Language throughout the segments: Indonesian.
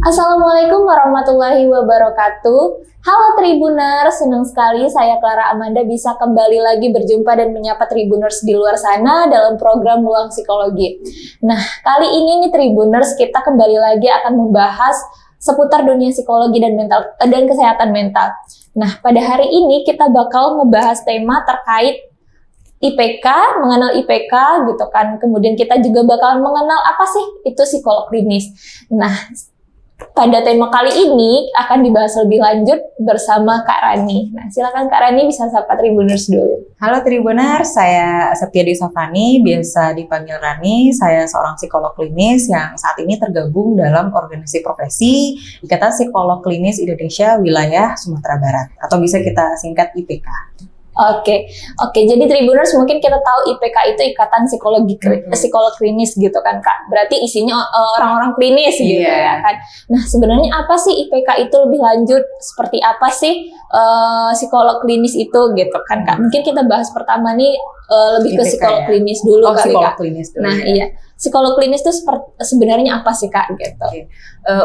Assalamualaikum warahmatullahi wabarakatuh. Halo Tribuners, senang sekali saya Clara Amanda bisa kembali lagi berjumpa dan menyapa Tribuners di luar sana dalam program Ruang Psikologi. Nah, kali ini nih Tribuners, kita kembali lagi akan membahas seputar dunia psikologi dan kesehatan mental. Nah, pada hari ini kita bakal ngebahas tema terkait IPK, mengenal IPK gitu kan. Kemudian kita juga bakal mengenal apa sih itu psikolog klinis. Nah, pada tema kali ini akan dibahas lebih lanjut bersama Kak Rani. Nah, silakan Kak Rani bisa sapa Tribuners dulu. Halo Tribuners, saya Septiadi Safani, biasa dipanggil Rani. Saya seorang psikolog klinis yang saat ini tergabung dalam organisasi profesi Ikatan Psikolog Klinis Indonesia Wilayah Sumatera Barat, atau bisa kita singkat IPK. Oke. Jadi Tribuners, mungkin kita tahu IPK itu Ikatan Psikolog Klinis gitu kan Kak. Berarti isinya orang-orang klinis gitu ya kan. Nah, sebenarnya apa sih IPK itu lebih lanjut? Seperti apa sih psikolog klinis itu gitu kan Kak. Mungkin kita bahas pertama nih lebih ke psikolog klinis dulu kali Kak. Klinis dulu. Nah, iya. Psikolog klinis itu sebenarnya apa sih Kak gitu?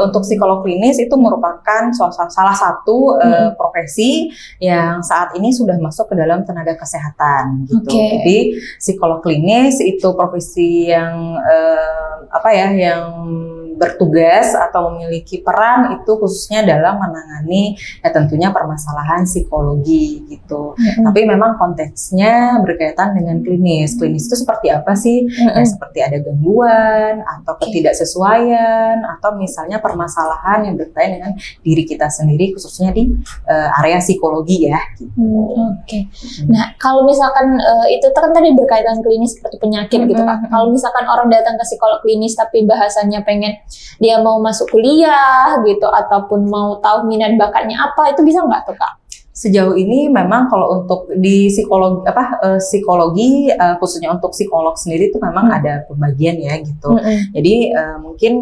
Untuk psikolog klinis itu merupakan salah satu profesi yang saat ini sudah masuk ke dalam tenaga kesehatan gitu. Jadi psikolog klinis itu profesi yang yang bertugas atau memiliki peran itu khususnya dalam menangani tentunya permasalahan psikologi gitu. Tapi memang konteksnya berkaitan dengan klinis. Klinis itu seperti apa sih? Ya, seperti ada gangguan atau ketidaksesuaian atau misalnya permasalahan yang berkaitan dengan diri kita sendiri khususnya di area psikologi ya. Gitu. Nah, kalau misalkan itu kan tadi berkaitan klinis seperti penyakit gitu Kak. Kalau misalkan orang datang ke psikolog klinis tapi bahasanya pengen dia mau masuk kuliah gitu ataupun mau tahu minat bakatnya apa, itu bisa nggak tuh Kak? Sejauh ini memang kalau untuk di psikologi khususnya untuk psikolog sendiri itu memang ada pembagian ya gitu. Jadi mungkin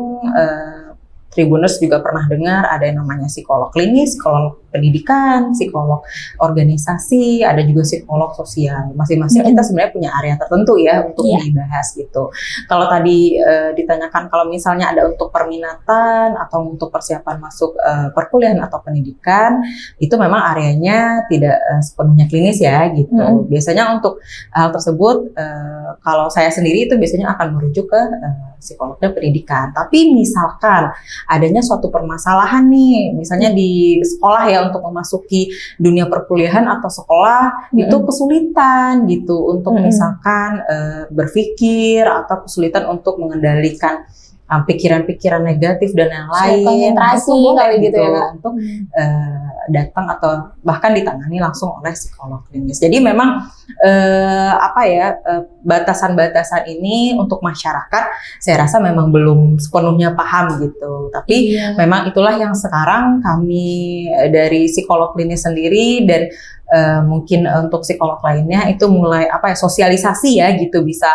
Tribuners juga pernah dengar ada yang namanya psikolog klinis, psikolog pendidikan, psikolog organisasi, ada juga psikolog sosial. Masing-masing kita sebenarnya punya area tertentu ya untuk dibahas gitu. Kalau tadi ditanyakan kalau misalnya ada untuk perminatan atau untuk persiapan masuk perkuliahan atau pendidikan, itu memang areanya tidak sepenuhnya klinis ya gitu. Biasanya untuk hal tersebut kalau saya sendiri itu biasanya akan merujuk ke psikolog dan pendidikan. Tapi misalkan adanya suatu permasalahan nih, misalnya di sekolah ya untuk memasuki dunia perkuliahan atau sekolah itu kesulitan gitu untuk misalkan berpikir atau kesulitan untuk mengendalikan pikiran-pikiran negatif dan yang lain. Konsentrasi kali gitu ya untuk datang atau bahkan ditangani langsung oleh psikolog klinis. Jadi memang batasan-batasan ini untuk masyarakat saya rasa memang belum sepenuhnya paham gitu. Tapi memang itulah yang sekarang kami dari psikolog klinis sendiri dan mungkin untuk psikolog lainnya itu mulai sosialisasi ya gitu, bisa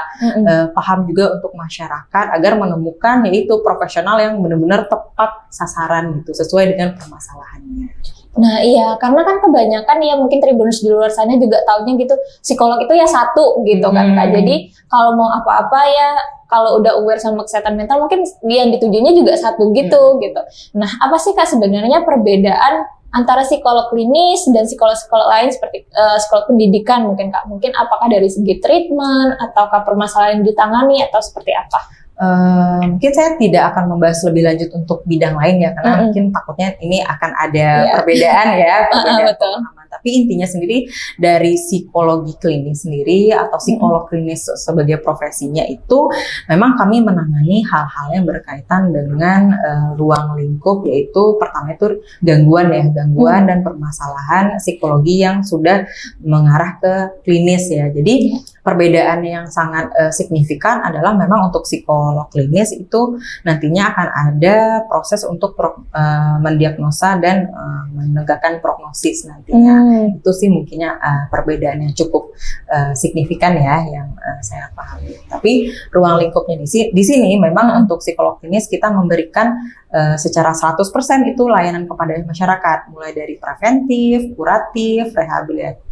paham juga untuk masyarakat agar menemukan yaitu profesional yang benar-benar tepat sasaran gitu sesuai dengan permasalahannya. Nah iya, karena kan kebanyakan ya mungkin Tribuners di luar sana juga taunya gitu psikolog itu ya satu gitu kan Kak. Jadi kalau mau apa-apa ya kalau udah aware sama kesehatan mental mungkin yang ditujunya juga satu gitu gitu. Nah apa sih Kak sebenarnya perbedaan antara psikolog klinis dan psikolog-psikolog lain seperti psikolog pendidikan mungkin Kak? Mungkin apakah dari segi treatment ataukah permasalahan yang ditangani atau seperti apa? Mungkin saya tidak akan membahas lebih lanjut untuk bidang lain ya, karena mungkin takutnya ini akan ada perbedaan ya. Betul. Tapi intinya sendiri dari psikologi klinis sendiri atau psikolog klinis sebagai profesinya itu memang kami menangani hal-hal yang berkaitan dengan ruang lingkup, yaitu pertama itu gangguan dan permasalahan psikologi yang sudah mengarah ke klinis ya. Jadi perbedaan yang sangat signifikan adalah memang untuk psikolog klinis itu nantinya akan ada proses untuk mendiagnosa dan menegakkan prognosis nantinya. Itu sih mungkinnya perbedaan yang cukup signifikan ya yang saya pahami. Tapi ruang lingkupnya di sini memang untuk psikolog klinis kita memberikan secara 100% itu layanan kepada masyarakat, mulai dari preventif, kuratif,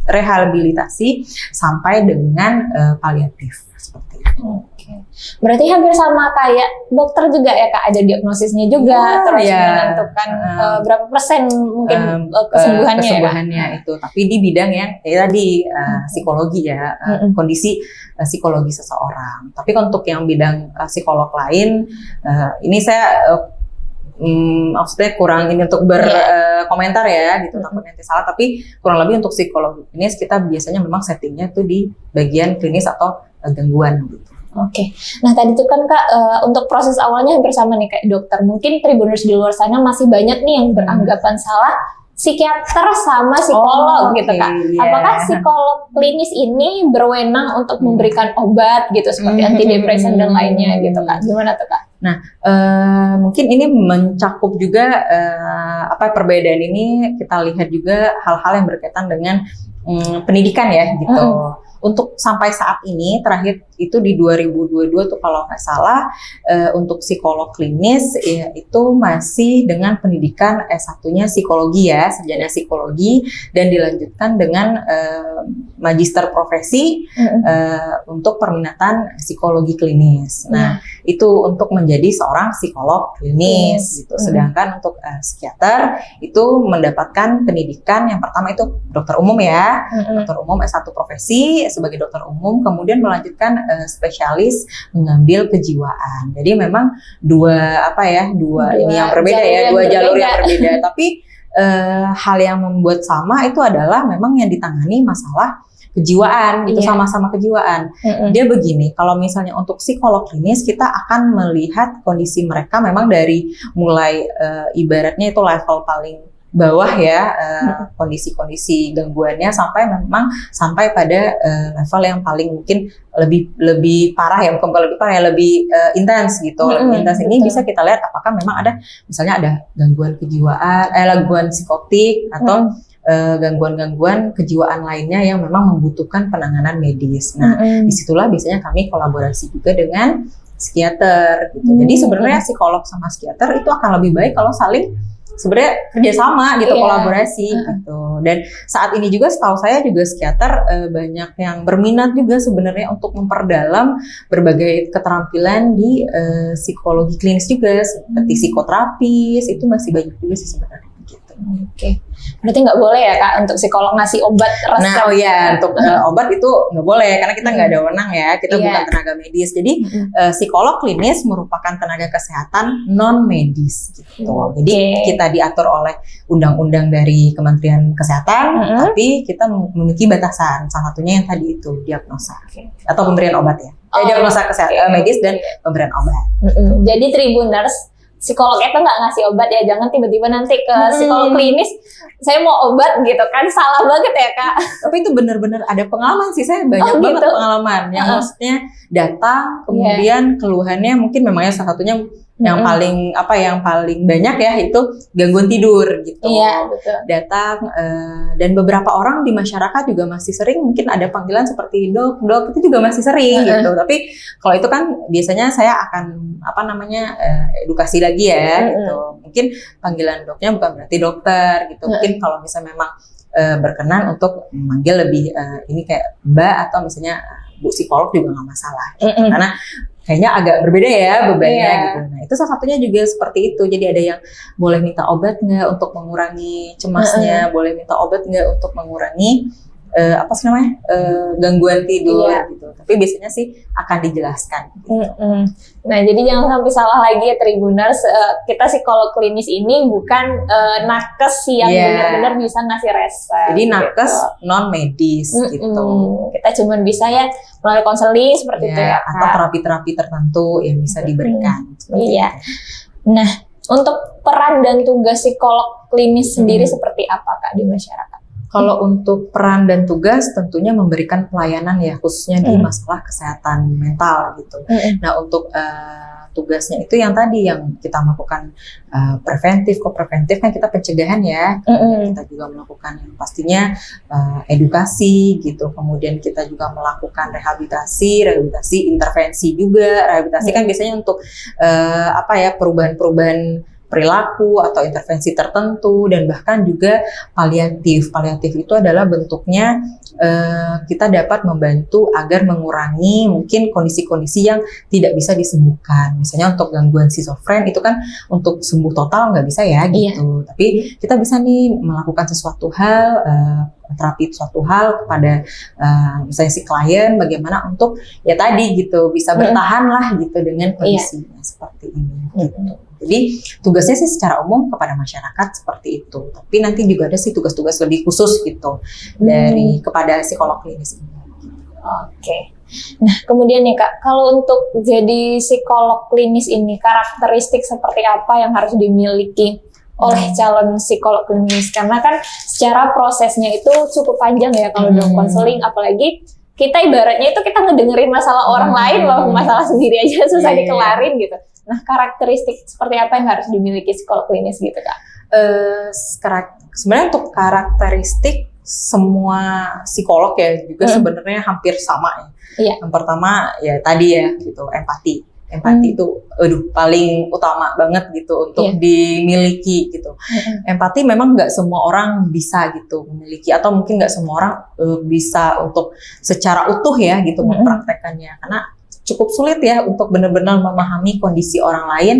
rehabilitasi sampai dengan paliatif. seperti itu. Oke. Berarti hampir sama kayak dokter juga ya Kak, ada diagnosisnya juga, terus menentukan berapa persen mungkin kesembuhannya itu. Tapi di bidang yang tadi psikologi ya, kondisi psikologi seseorang. Tapi untuk yang bidang psikolog lain, ini saya maksudnya kurang ini untuk berkomentar ya gitu, takutnya nanti salah, tapi kurang lebih untuk psikologi klinis kita biasanya memang settingnya tuh di bagian klinis atau gangguan gitu. Oke. Nah tadi tuh kan Kak, untuk proses awalnya hampir sama nih kayak dokter. Mungkin Tribuners di luar sana masih banyak nih yang beranggapan salah psikiater sama psikolog gitu Kak. Apakah psikolog klinis ini berwenang untuk memberikan obat gitu seperti antidepresan dan lainnya gitu Kak? Gimana tuh Kak? Nah, mungkin ini mencakup juga perbedaan ini kita lihat juga hal-hal yang berkaitan dengan pendidikan ya gitu. Untuk sampai saat ini terakhir itu di 2022 tuh kalau nggak salah untuk psikolog klinis ya, itu masih dengan pendidikan S1-nya psikologi ya, sarjana psikologi, dan dilanjutkan dengan magister profesi untuk perminatan psikologi klinis. Nah, itu untuk menjadi seorang psikolog klinis gitu. Sedangkan untuk psikiater itu mendapatkan pendidikan yang pertama itu dokter umum ya, dokter umum S1 profesi sebagai dokter umum, kemudian melanjutkan spesialis mengambil kejiwaan. Jadi memang dua ini yang berbeda ya, dua jalur yang berbeda. Tapi hal yang membuat sama itu adalah memang yang ditangani masalah kejiwaan gitu, sama-sama kejiwaan. Dia begini, kalau misalnya untuk psikolog klinis kita akan melihat kondisi mereka memang dari mulai ibaratnya itu level paling bawah ya, kondisi-kondisi gangguannya sampai pada level yang paling mungkin lebih parah ya, bukan lebih parah ya, lebih intens gitu. Lebih intens ini bisa kita lihat apakah memang ada misalnya ada gangguan kejiwaan, gangguan psikotik atau gangguan-gangguan kejiwaan lainnya yang memang membutuhkan penanganan medis. Nah, disitulah biasanya kami kolaborasi juga dengan psikiater gitu. Jadi sebenarnya psikolog sama psikiater itu akan lebih baik kalau saling sebenarnya kerjasama gitu, kolaborasi gitu. Dan saat ini juga setahu saya juga psikiater banyak yang berminat juga sebenarnya untuk memperdalam berbagai keterampilan di psikologi klinis juga, seperti psikoterapis itu masih banyak juga sih sebenarnya gitu. Oke. Berarti nggak boleh ya Kak untuk psikolog ngasih obat resep? Nah, untuk obat itu nggak boleh karena kita nggak ada wewenang ya, kita bukan tenaga medis. Jadi psikolog klinis merupakan tenaga kesehatan non medis gitu. Jadi kita diatur oleh undang-undang dari Kementerian Kesehatan, tapi kita memiliki batasan. Salah satunya yang tadi itu diagnosa atau pemberian obat ya. Diagnosa kesehatan medis dan pemberian obat. Jadi Tribuners, psikolog itu nggak ngasih obat ya, jangan tiba-tiba nanti ke psikolog klinis saya mau obat gitu kan, salah banget ya Kak. Tapi itu benar-benar ada pengalaman sih, saya banyak banget pengalaman yang maksudnya datang kemudian keluhannya mungkin memangnya salah satunya yang paling yang paling banyak ya itu gangguan tidur gitu. Iya, betul. Datang dan beberapa orang di masyarakat juga masih sering mungkin ada panggilan seperti dok itu juga masih sering gitu. Tapi kalau itu kan biasanya saya akan edukasi lagi ya gitu. Mungkin panggilan doknya bukan berarti dokter gitu. Mungkin kalau misalnya memang berkenan untuk memanggil lebih ini kayak Mbak atau misalnya Bu psikolog juga nggak masalah gitu. Karena kayaknya agak berbeda ya bebannya gitu. Nah itu salah satunya juga seperti itu. Jadi ada yang boleh minta obat nggak untuk mengurangi cemasnya, boleh minta obat nggak untuk mengurangi gangguan tidur gitu. Tapi biasanya sih akan dijelaskan. Gitu. Nah jadi jangan sampai salah lagi ya Tribuners, kita psikolog klinis ini bukan nakes yang benar-benar bisa ngasih resep. Jadi nakes non medis gitu. Kita cuma bisa ya melalui konseling seperti itu ya. Atau terapi-terapi tertentu yang bisa diberikan. Iya. Nah untuk peran dan tugas psikolog klinis sendiri seperti apa Kak di masyarakat? Kalau untuk peran dan tugas tentunya memberikan pelayanan ya khususnya di masalah kesehatan mental gitu. Nah untuk tugasnya itu yang tadi yang kita melakukan preventif kan kita pencegahan ya. Kita juga melakukan yang pastinya edukasi gitu. Kemudian kita juga melakukan rehabilitasi intervensi juga. Rehabilitasi kan biasanya untuk perubahan-perubahan perilaku atau intervensi tertentu, dan bahkan juga paliatif. Paliatif itu adalah bentuknya kita dapat membantu agar mengurangi mungkin kondisi-kondisi yang tidak bisa disembuhkan. Misalnya untuk gangguan skizofren itu kan untuk sembuh total nggak bisa ya gitu. Tapi kita bisa nih melakukan sesuatu hal, terapi suatu hal kepada misalnya si klien, bagaimana untuk ya tadi gitu bisa bertahan lah gitu dengan kondisinya seperti ini gitu. Jadi tugasnya sih secara umum kepada masyarakat seperti itu. Tapi nanti juga ada sih tugas-tugas lebih khusus gitu dari kepada psikolog klinis ini. Oke. Nah, kemudian nih Kak, kalau untuk jadi psikolog klinis ini, karakteristik seperti apa yang harus dimiliki oleh calon psikolog klinis? Karena kan secara prosesnya itu cukup panjang ya kalau dalam konseling, apalagi kita ibaratnya itu kita ngedengerin masalah orang lain loh, masalah sendiri aja susah dikelarin gitu. Nah, karakteristik seperti apa yang harus dimiliki psikolog klinis gitu Kak? Sebenarnya untuk karakteristik semua psikolog ya juga sebenarnya hampir sama ya. Yang pertama ya tadi ya gitu, empati. Empati itu paling utama banget gitu untuk dimiliki gitu. Empati memang nggak semua orang bisa gitu memiliki, atau mungkin nggak semua orang bisa untuk secara utuh ya gitu mempraktekannya, karena cukup sulit ya untuk benar-benar memahami kondisi orang lain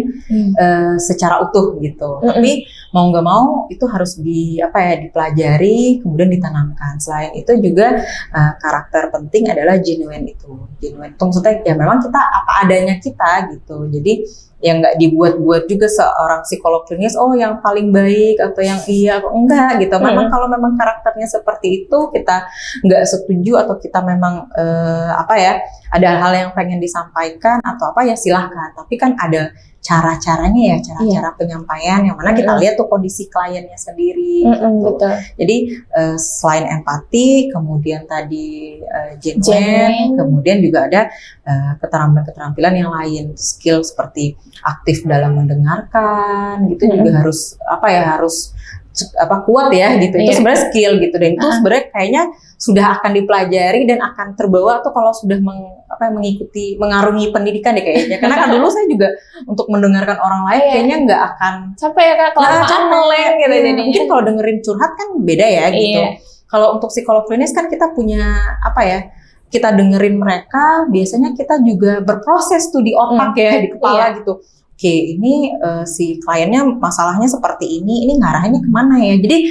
secara utuh gitu. Tapi mau nggak mau itu harus dipelajari, kemudian ditanamkan. Selain itu juga karakter penting adalah genuine itu. Genuine itu maksudnya ya memang kita apa adanya kita gitu. Jadi yang nggak dibuat-buat juga seorang psikolog klinis, oh yang paling baik atau yang enggak gitu. Memang kalau memang karakternya seperti itu, kita nggak setuju atau kita memang ada hal yang pengen disampaikan atau ya silahkan. Tapi kan ada cara-caranya ya, cara-cara penyampaian yang mana kita lihat tuh kondisi kliennya sendiri. Gitu. Jadi selain empati, kemudian tadi genuine, kemudian juga ada keterampilan yang lain, skill seperti aktif dalam mendengarkan, gitu juga harus kuat ya gitu. Itu sebenarnya skill gitu, dan itu sebenarnya kayaknya sudah akan dipelajari dan akan terbawa tuh kalau sudah mengarungi pendidikan deh kayaknya. Karena kan dulu saya juga untuk mendengarkan orang lain kayaknya nggak akan capek ya Kak, kelamaan meleng gitu jadinya. Mungkin kalau dengerin curhat kan beda ya gitu. Kalau untuk psikolog klinis kan kita punya kita dengerin mereka, biasanya kita juga berproses tuh di otak ya, di kepala gitu. Oke, ini si kliennya masalahnya seperti ini ngarahinnya kemana ya? Jadi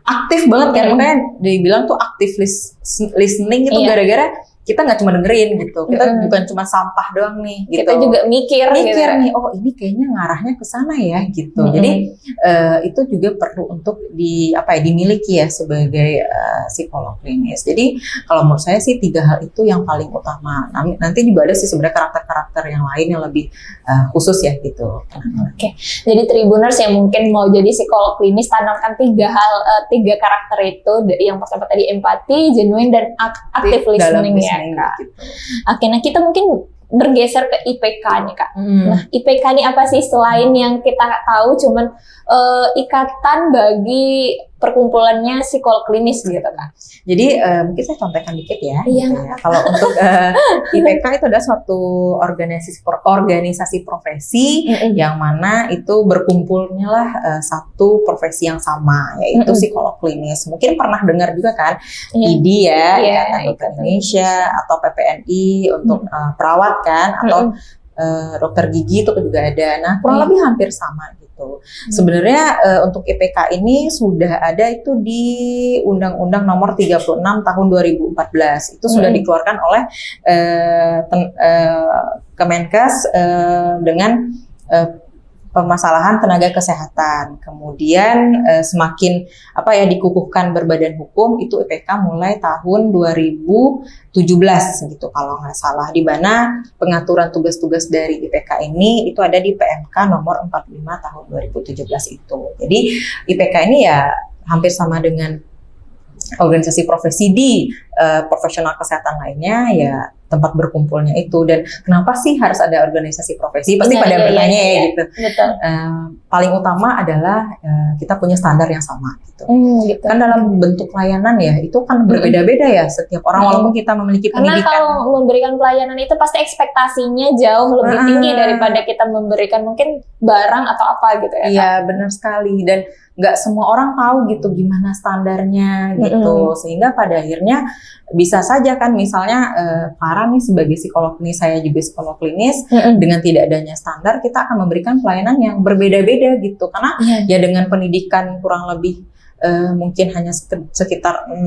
aktif banget kan, makanya dibilang tuh active listening itu gara-gara kita nggak cuma dengerin gitu, kita bukan cuma sampah doang nih gitu. Kita juga mikir gitu. Nih, oh ini kayaknya ngarahnya ke sana ya gitu. Jadi itu juga perlu untuk dimiliki ya sebagai psikolog klinis. Jadi kalau menurut saya sih 3 hal itu yang paling utama. Nanti juga ada sih sebenarnya karakter-karakter yang lain yang lebih khusus ya gitu. Oke. Jadi Tribuners yang mungkin mau jadi psikolog klinis, tanamkan 3 karakter itu. Yang pertama tadi empati, genuine, dan active listening ya. Gitu. Oke, nah kita mungkin bergeser ke IPK nih Kak. Nah, IPK ini apa sih selain yang kita tahu cuman ikatan bagi perkumpulannya psikolog klinis gitu Kak? Jadi mungkin saya contohkan dikit ya. Gitu ya. Kalau untuk IPK itu adalah suatu organisasi profesi yang mana itu berkumpulnya lah satu profesi yang sama, yaitu psikolog klinis. Mungkin pernah dengar juga kan IDI ya, Ikatan Dokter Indonesia, atau PPNI untuk perawat kan, atau dokter gigi itu juga ada. Nah, kurang lebih hampir sama gitu. Sebenarnya untuk IPK ini sudah ada itu di Undang-Undang Nomor 36 Tahun 2014. Itu sudah dikeluarkan oleh Kemenkes dengan permasalahan tenaga kesehatan. Kemudian semakin dikukuhkan berbadan hukum, itu IPK mulai tahun 2017 gitu kalau nggak salah, di mana pengaturan tugas-tugas dari IPK ini itu ada di PMK nomor 45 tahun 2017 itu. Jadi IPK ini ya hampir sama dengan organisasi profesi di profesional kesehatan lainnya ya, tempat berkumpulnya itu. Dan kenapa sih harus ada organisasi profesi? Pasti pada bertanya ya gitu. paling utama adalah kita punya standar yang sama gitu. Gitu. Kan dalam bentuk layanan ya itu kan berbeda-beda ya setiap orang walaupun kita memiliki Karena pendidikan. kalau memberikan pelayanan itu pasti ekspektasinya jauh lebih tinggi daripada kita memberikan mungkin barang atau apa gitu ya. Iya benar sekali, dan nggak semua orang tahu gitu gimana standarnya gitu, sehingga pada akhirnya bisa saja kan misalnya Clara nih sebagai psikolog klinis, saya juga psikolog klinis, dengan tidak adanya standar kita akan memberikan pelayanan yang berbeda-beda gitu, karena ya dengan pendidikan kurang lebih mungkin hanya sekitar 9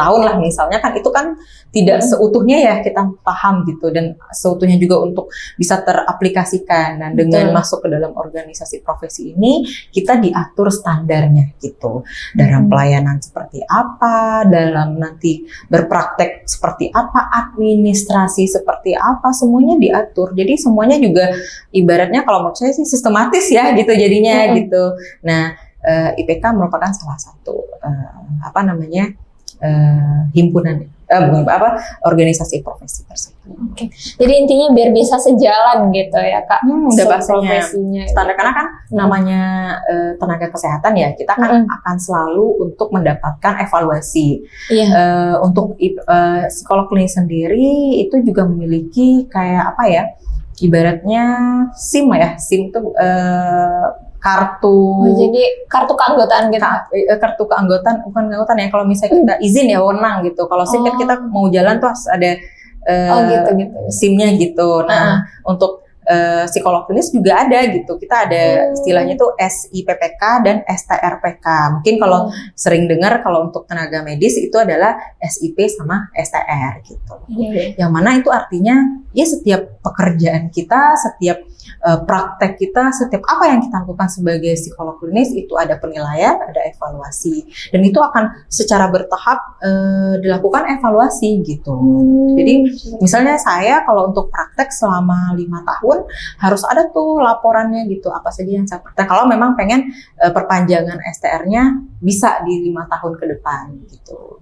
tahun lah misalnya, kan itu kan tidak seutuhnya ya kita paham gitu, dan seutuhnya juga untuk bisa teraplikasikan. Dan dengan masuk ke dalam organisasi profesi ini kita diatur standarnya gitu, dalam pelayanan seperti apa, dalam nanti berpraktek seperti apa, administrasi seperti apa, semuanya diatur. Jadi semuanya juga ibaratnya kalau menurut saya sih sistematis ya gitu jadinya gitu. Nah, IPK merupakan salah satu himpunan organisasi profesi tersebut. Oke. Jadi intinya biar bisa sejalan gitu ya Kak. Udah bahasanya profesinya. standar, karena kan namanya tenaga kesehatan ya, kita kan akan selalu untuk mendapatkan evaluasi. Untuk psikolog klinis sendiri itu juga memiliki kayak apa ya? Ibaratnya SIM ya, SIM itu kartu. Jadi kartu keanggotaan gitu. Kartu keanggotaan, bukan keanggotaan ya, kalau misalnya kita izin ya wewenang gitu. Kalau SIM kan kita mau jalan tuh harus ada gitu. SIM-nya gitu. Nah, untuk psikolog klinis juga ada gitu. Kita ada istilahnya tuh SIPPK dan STRPK. Mungkin kalau sering dengar kalau untuk tenaga medis itu adalah SIP sama STR gitu. Yang mana itu artinya ya setiap pekerjaan kita, setiap praktek kita, setiap apa yang kita lakukan sebagai psikolog klinis itu ada penilaian, ada evaluasi, dan itu akan secara bertahap dilakukan evaluasi gitu. Jadi misalnya saya kalau untuk praktek selama 5 tahun harus ada tuh laporannya gitu, apa saja yang saya praktek. Kalau memang pengen perpanjangan STR-nya bisa di 5 tahun ke depan gitu.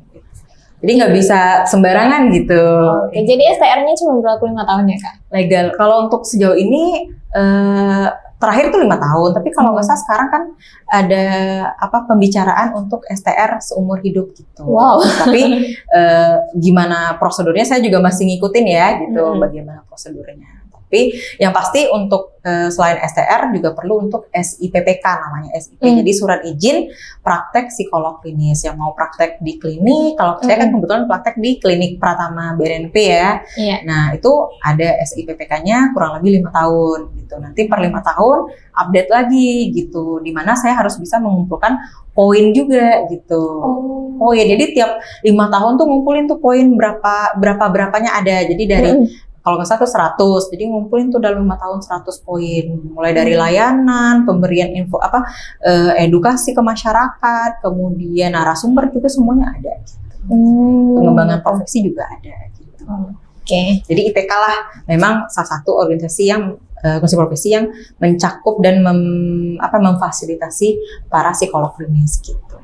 Jadi nggak bisa sembarangan gitu. Oke, jadi STR-nya cuma berlaku 5 tahun ya Kak? Legal. Kalau untuk sejauh ini terakhir tuh 5 tahun, tapi kalau nggak salah sekarang kan ada pembicaraan untuk STR seumur hidup gitu. Wow. Tapi gimana prosedurnya saya juga masih ngikutin ya gitu, bagaimana prosedurnya. Tapi yang pasti untuk selain STR juga perlu untuk SIPPK namanya SIP. Jadi surat izin praktek psikolog klinis. Yang mau praktek di klinik, kalau saya kan kebetulan praktek di klinik Pratama BNP ya. Nah itu ada SIPPK-nya kurang lebih 5 tahun gitu. Nanti per 5 tahun update lagi gitu. Dimana saya harus bisa mengumpulkan poin juga gitu. Poin. Jadi tiap 5 tahun tuh ngumpulin tuh poin berapanya ada. Jadi dari kalau nggak salah tuh 100, jadi ngumpulin tuh dalam 5 tahun 100 poin. Mulai dari layanan, pemberian info edukasi ke masyarakat, kemudian narasumber juga semuanya ada. Gitu. Pengembangan profesi juga ada. Gitu. Jadi IPK lah memang salah satu organisasi profesi yang mencakup dan memfasilitasi para psikolog klinis gitu.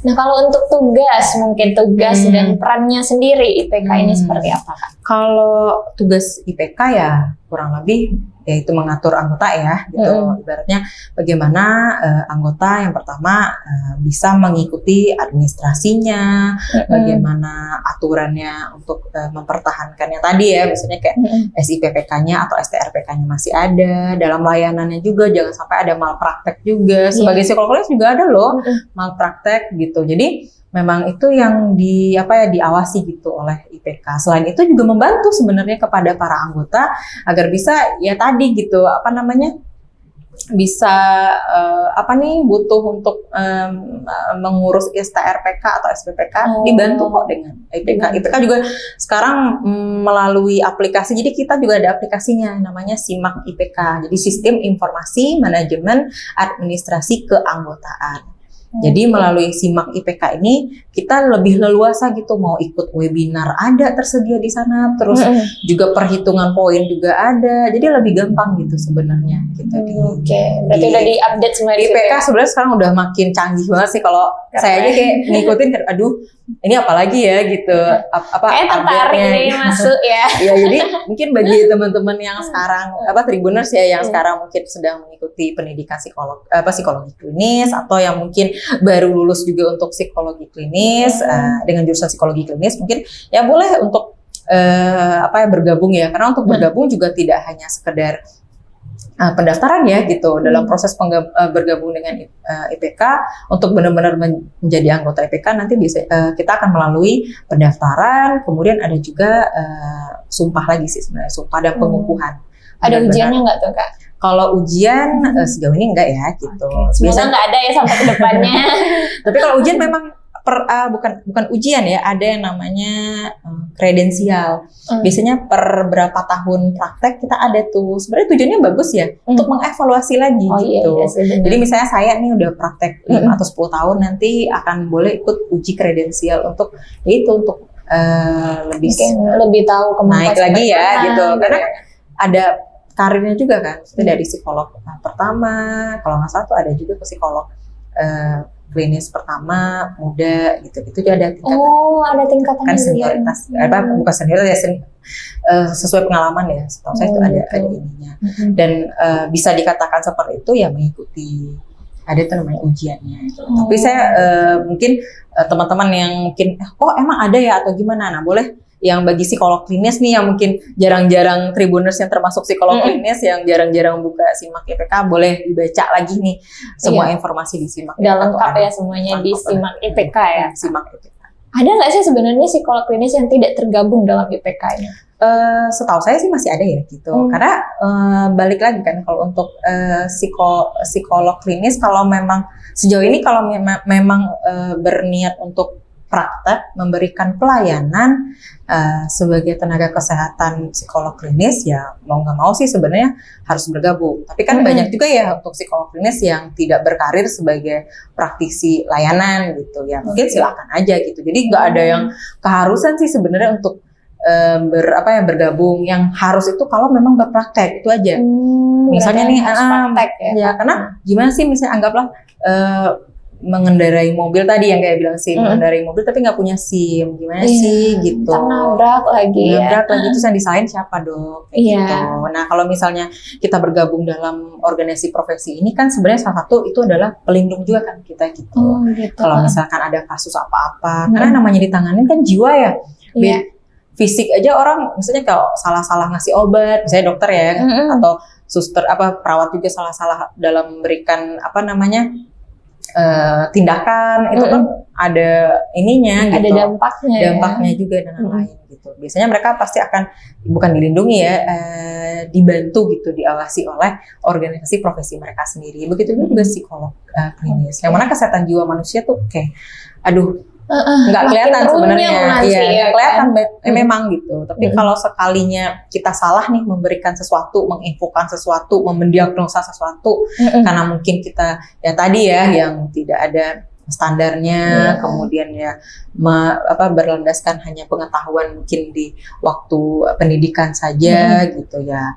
Nah kalau untuk tugas dan perannya sendiri IPK ini seperti apa Kak? Kalau tugas IPK ya kurang lebih yaitu mengatur anggota ya gitu. Ibaratnya bagaimana anggota yang pertama bisa mengikuti administrasinya, bagaimana aturannya untuk mempertahankan yang tadi ya, misalnya kayak SIPPK-nya atau STRPK-nya masih ada, dalam layanannya juga jangan sampai ada malpraktek juga. Sebagai psikolog klinis juga ada loh malpraktek gitu. Jadi memang itu yang diawasi gitu oleh IPK. Selain itu juga membantu sebenarnya kepada para anggota agar bisa ya tadi gitu bisa butuh untuk mengurus STRPK atau SPPK dibantu kok dengan IPK. IPK juga sekarang melalui aplikasi. Jadi kita juga ada aplikasinya namanya SIMAK IPK. Jadi Sistem Informasi Manajemen Administrasi Keanggotaan. Jadi melalui SIMAK IPK ini kita lebih leluasa gitu, mau ikut webinar ada tersedia di sana, terus juga perhitungan poin juga ada, jadi lebih gampang gitu sebenarnya gitu. Berarti udah di-update semua di IPK sebenarnya sekarang udah makin canggih banget sih. Kalau saya aja kayak ngikutin, ini apalagi ya gitu, kayak tertarik nih gitu. masuk ya. Ya jadi mungkin bagi teman-teman yang sekarang Tribuners ya yang sekarang mungkin sedang mengikuti pendidikan psikologi klinis, atau yang mungkin baru lulus juga untuk psikologi klinis dengan jurusan psikologi klinis, mungkin ya boleh untuk bergabung ya, karena untuk bergabung juga tidak hanya sekedar pendaftaran ya gitu. Dalam proses bergabung dengan IPK untuk benar-benar menjadi anggota IPK nanti kita akan melalui pendaftaran, kemudian ada juga sumpah lagi sih sebenarnya, sumpah dan pengukuhan. Ada ujiannya nggak tuh Kak? Kalau ujian sejauh ini enggak ya gitu. Semoga nggak ada ya sampai ke depannya. Tapi kalau ujian memang bukan ujian ya, ada yang namanya kredensial. Biasanya per berapa tahun praktek kita ada tuh. Sebenarnya tujuannya bagus ya, untuk mengevaluasi lagi gitu. Iya, jadi misalnya saya nih udah praktek 5 atau 10 tahun, nanti akan boleh ikut uji kredensial untuk untuk lebih tahu kemampuan naik lagi ya gitu. Karena ada karirnya juga kan, itu dari psikolog pertama, kalau nggak salah tuh ada juga psikolog klinis pertama muda gitu juga ada tingkatan. Ada tingkatan kan senioritas bukan senioritas ya, sesuai pengalaman ya, setahu saya itu ada ininya. Dan bisa dikatakan seperti itu ya mengikuti ada itu namanya ujiannya gitu. Tapi saya mungkin teman-teman yang mungkin emang ada ya atau gimana, nah boleh yang bagi psikolog klinis nih yang mungkin jarang-jarang Tribuners yang termasuk psikolog klinis yang jarang-jarang buka SIMAK IPK, boleh dibaca lagi nih semua informasi di SIMAK. Udah lengkap ya semuanya di SIMAK IPK ya. SIMAK IPK. Ada nggak sih sebenarnya psikolog klinis yang tidak tergabung dalam IPK-nya? Setahu saya sih masih ada ya gitu. Karena balik lagi kan kalau untuk psikolog klinis, kalau memang sejauh ini kalau memang berniat untuk praktek memberikan pelayanan sebagai tenaga kesehatan psikolog klinis, ya mau nggak mau sih sebenarnya harus bergabung. Tapi kan banyak juga ya untuk psikolog klinis yang tidak berkarir sebagai praktisi layanan gitu ya, mungkin silakan aja gitu. Jadi nggak ada yang keharusan sih sebenarnya untuk bergabung. Yang harus itu kalau memang berpraktek itu aja. Misalnya nih praktek ya, karena gimana sih misalnya anggaplah mengendarai mobil tadi yang kayak bilang sih, mengendarai mobil tapi nggak punya SIM, gimana sih gitu. Nabrak lagi terus yang disalahin siapa dong gitu. Nah kalau misalnya kita bergabung dalam organisasi profesi ini kan sebenarnya salah satu itu adalah pelindung juga kan kita gitu. Kalau misalkan ada kasus apa-apa, karena namanya ditanganin kan jiwa ya. Fisik aja orang misalnya kalau salah-salah ngasih obat, misalnya dokter ya, atau suster perawat juga salah-salah dalam memberikan tindakan, itu kan ada ininya gitu. Ada dampaknya juga dan lain-lain gitu. Biasanya mereka pasti akan bukan dilindungi ya, dibantu gitu, diawasi oleh organisasi profesi mereka sendiri. Begitu juga psikolog klinis. Yang mana kesehatan jiwa manusia tuh kayak nggak kelihatan sebenarnya, kelihatan memang gitu. Tapi kalau sekalinya kita salah nih memberikan sesuatu, menginfokan sesuatu, mendiagnosa sesuatu, karena mungkin kita ya tadi ya yang tidak ada standarnya, kemudian ya berlandaskan hanya pengetahuan mungkin di waktu pendidikan saja gitu ya.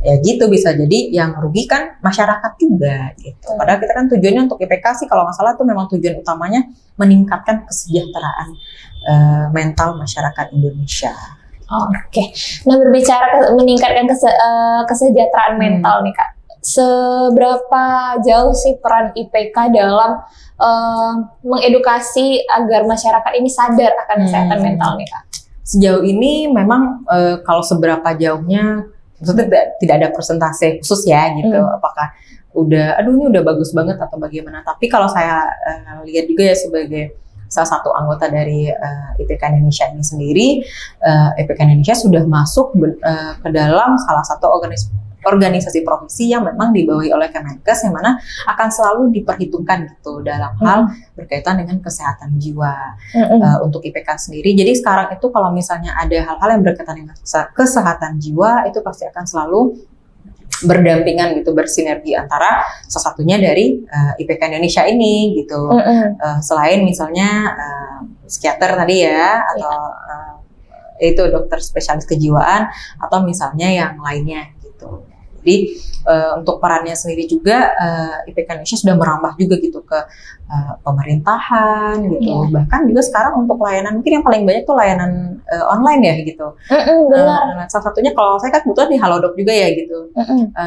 Ya gitu, bisa jadi yang rugi kan masyarakat juga gitu. Padahal kita kan tujuannya untuk IPK sih kalau nggak salah tuh memang tujuan utamanya meningkatkan kesejahteraan mental masyarakat Indonesia. Oke. Nah berbicara meningkatkan kesejahteraan mental nih Kak, seberapa jauh sih peran IPK dalam mengedukasi agar masyarakat ini sadar akan kesehatan mental nih Kak? Sejauh ini memang kalau seberapa jauhnya maksudnya tidak ada persentase khusus ya gitu, apakah ini udah bagus banget atau bagaimana. Tapi kalau saya lihat juga ya sebagai salah satu anggota dari IPK Indonesia ini sendiri, IPK Indonesia sudah masuk ke dalam salah satu organisasi profesi yang memang dibawahi oleh Kemenkes, yang mana akan selalu diperhitungkan gitu dalam hal berkaitan dengan kesehatan jiwa untuk IPK sendiri. Jadi sekarang itu kalau misalnya ada hal-hal yang berkaitan dengan kesehatan jiwa, itu pasti akan selalu berdampingan gitu, bersinergi antara salah satunya dari IPK Indonesia ini gitu. Selain misalnya psikiater tadi ya, atau itu dokter spesialis kejiwaan, atau misalnya yang lainnya gitu. Jadi untuk perannya sendiri juga IPK Indonesia sudah merambah juga gitu ke pemerintahan gitu. Bahkan juga sekarang untuk layanan mungkin yang paling banyak tuh layanan online ya gitu. Benar. Salah satunya kalau saya kan kebetulan di Halodoc juga ya gitu.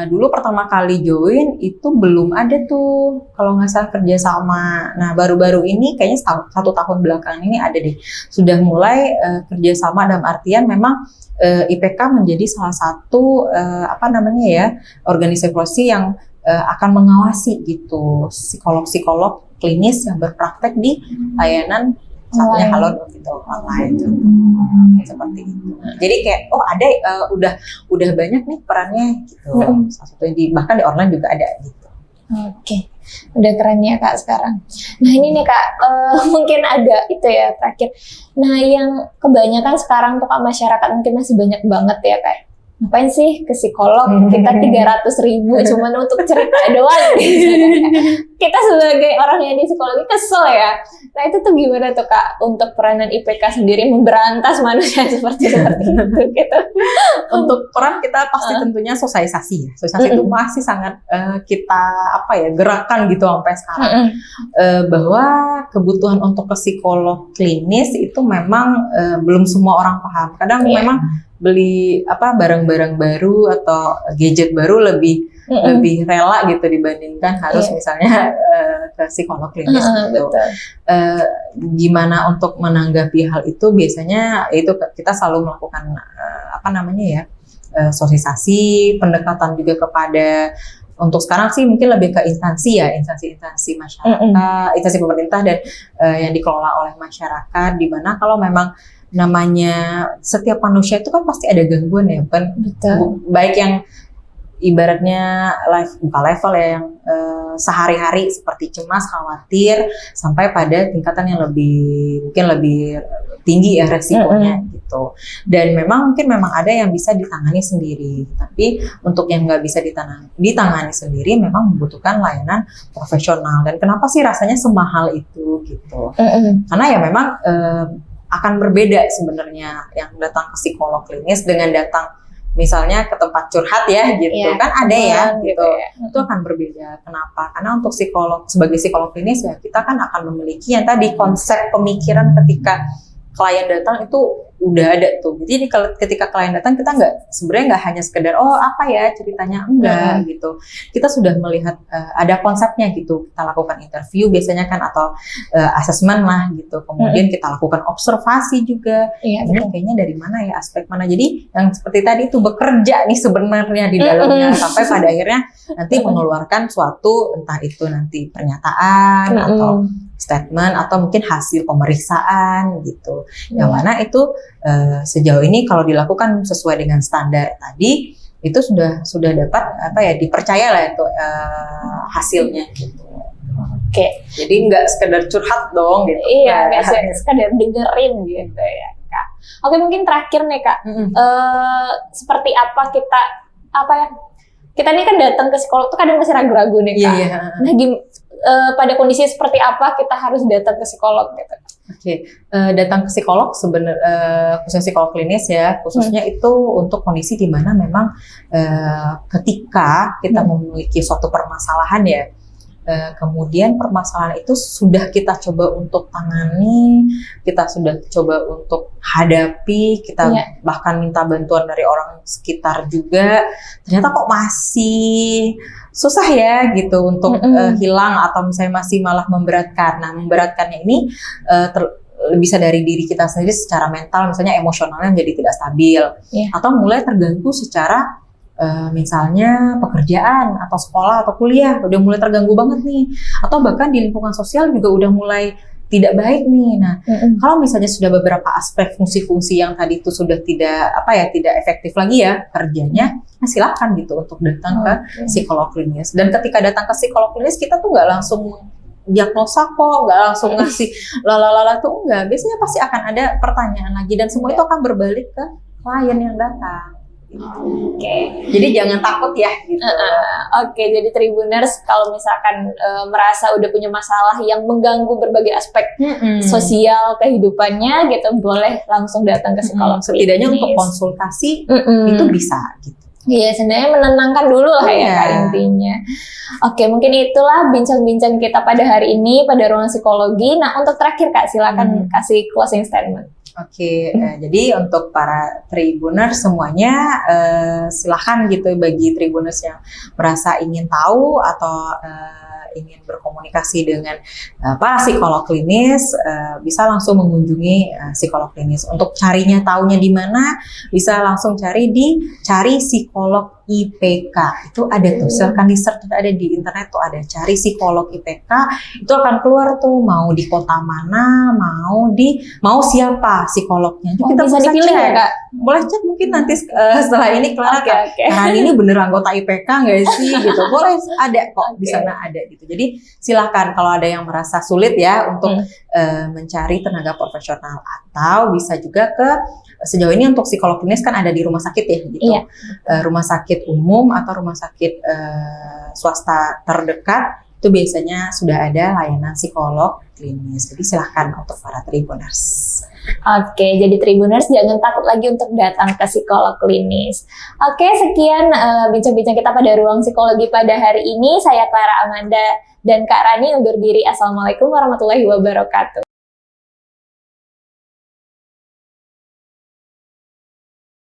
Dulu pertama kali join itu belum ada tuh kalau nggak salah kerjasama. Nah baru-baru ini kayaknya 1 tahun belakangan ini ada deh. Sudah mulai kerjasama dalam artian memang IPK menjadi salah satu organisasi yang akan mengawasi gitu psikolog-psikolog klinis yang berpraktek di layanan satunya Halodoc gitu online gitu. Seperti itu. Jadi kayak ada udah banyak nih perannya gitu. Salah satunya bahkan di online juga ada gitu. Oke. Udah keren ya Kak sekarang. Nah ini nih Kak, mungkin ada itu ya terakhir. Nah yang kebanyakan sekarang tuh Kak masyarakat mungkin masih banyak banget ya Kak. Ngapain sih ke psikolog? Kita 300.000 cuman untuk cerita doang. Kita sebagai orang yang di psikologi kesel ya. Nah itu tuh gimana tuh Kak untuk peranan IPK sendiri memberantas manusia seperti itu gitu. Untuk peran kita pasti tentunya sosialisasi ya. Sosialisasi itu masih sangat kita gerakan gitu sampai sekarang. Bahwa kebutuhan untuk ke psikolog klinis itu memang belum semua orang paham. Kadang memang beli barang-barang baru atau gadget baru lebih rela gitu dibandingkan harus misalnya ke psikolog klinis gitu. Gimana untuk menanggapi hal itu biasanya itu kita selalu melakukan sosialisasi, pendekatan juga kepada untuk sekarang sih mungkin lebih ke instansi masyarakat, instansi pemerintah dan yang dikelola oleh masyarakat, di mana kalau memang namanya setiap manusia itu kan pasti ada gangguan ya kan. Baik yang ibaratnya bukan level ya yang sehari-hari seperti cemas, khawatir sampai pada tingkatan yang mungkin lebih tinggi ya resikonya gitu. Dan memang ada yang bisa ditangani sendiri, tapi untuk yang nggak bisa ditangani sendiri memang membutuhkan layanan profesional. Dan kenapa sih rasanya semahal itu gitu? Karena ya memang akan berbeda sebenarnya yang datang ke psikolog klinis dengan datang misalnya ke tempat curhat ya gitu kan ada ya gitu itu akan berbeda. Kenapa? Karena untuk sebagai psikolog klinis ya kita kan akan memiliki yang tadi konsep pemikiran ketika klien datang itu udah ada tuh. Jadi ketika klien datang kita sebenarnya nggak hanya sekedar ceritanya enggak gitu. Kita sudah melihat ada konsepnya gitu. Kita lakukan interview biasanya kan atau assessment lah gitu. Kemudian kita lakukan observasi juga. Ini kayaknya dari mana ya, aspek mana. Jadi yang seperti tadi itu bekerja nih sebenarnya di dalamnya sampai pada akhirnya nanti mengeluarkan suatu entah itu nanti pernyataan atau statement atau mungkin hasil pemeriksaan gitu. Yang mana itu sejauh ini kalau dilakukan sesuai dengan standar tadi itu sudah dapat dipercaya lah itu hasilnya gitu. Oke. Jadi nggak sekedar curhat dong gitu. Iya, nggak sekedar dengerin gitu ya Kak. Oke, mungkin terakhir nih Kak. Seperti apa kita ini kan datang ke psikolog tuh kadang masih ragu-ragu nih Kak. Nah pada kondisi seperti apa kita harus datang ke psikolog gitu? Datang ke psikolog khususnya psikolog klinis ya, khususnya itu untuk kondisi di mana memang ketika kita memiliki suatu permasalahan ya, kemudian permasalahan itu sudah kita coba untuk tangani, kita sudah coba untuk hadapi, kita bahkan minta bantuan dari orang sekitar juga, ternyata kok masih susah ya gitu untuk hilang atau misalnya masih malah memberatkan. Nah memberatkannya ini bisa dari diri kita sendiri secara mental, misalnya emosionalnya menjadi tidak stabil atau mulai terganggu secara misalnya pekerjaan atau sekolah atau kuliah udah mulai terganggu banget nih, atau bahkan di lingkungan sosial juga udah mulai tidak baik nih. Nah, kalau misalnya sudah beberapa aspek fungsi-fungsi yang tadi itu sudah tidak efektif lagi ya kerjanya, nah silakan gitu untuk datang ke psikolog klinis. Dan ketika datang ke psikolog klinis kita tuh nggak langsung diagnosa kok, nggak langsung ngasih lalala tuh enggak. Biasanya pasti akan ada pertanyaan lagi dan semua itu akan berbalik ke klien yang datang. Jadi jangan takut ya gitu. Jadi Tribuners kalau misalkan merasa udah punya masalah yang mengganggu berbagai aspek sosial kehidupannya gitu, boleh langsung datang ke psikolog. Setidaknya untuk konsultasi itu bisa gitu. Iya, sebenarnya menenangkan dulu lah ya Iya. Kak intinya. Oke, mungkin itulah bincang-bincang kita pada hari ini pada ruang psikologi. Nah, untuk terakhir Kak, silakan kasih closing statement. Oke, jadi untuk para Tribuners semuanya silahkan gitu bagi Tribuners yang merasa ingin tahu atau ingin berkomunikasi dengan psikolog klinis, bisa langsung mengunjungi psikolog klinis. Untuk carinya taunya di mana, bisa langsung cari psikolog IPK. Itu ada tuh, silahkan di search, ada di internet tuh, ada cari psikolog IPK. Itu akan keluar tuh, mau di kota mana, mau siapa psikolognya. Itu kita bisa dipilih cek. ya Kak? Boleh cek mungkin nanti setelah ini Clara, Kak ini bener anggota IPK nggak sih gitu. Boleh, ada kok di sana ada gitu. Jadi silahkan kalau ada yang merasa sulit ya untuk mencari tenaga profesional, atau bisa juga ke sejauh ini untuk psikolog klinis kan ada di rumah sakit ya gitu. Iya. Rumah sakit umum atau rumah sakit swasta terdekat itu biasanya sudah ada layanan psikolog klinis. Jadi silahkan untuk para Tribuners. Oke, jadi Tribuners jangan takut lagi untuk datang ke psikolog klinis. Oke, sekian bincang-bincang kita pada ruang psikologi pada hari ini. Saya Clara Amanda dan Kak Rani undur diri. Assalamualaikum warahmatullahi wabarakatuh.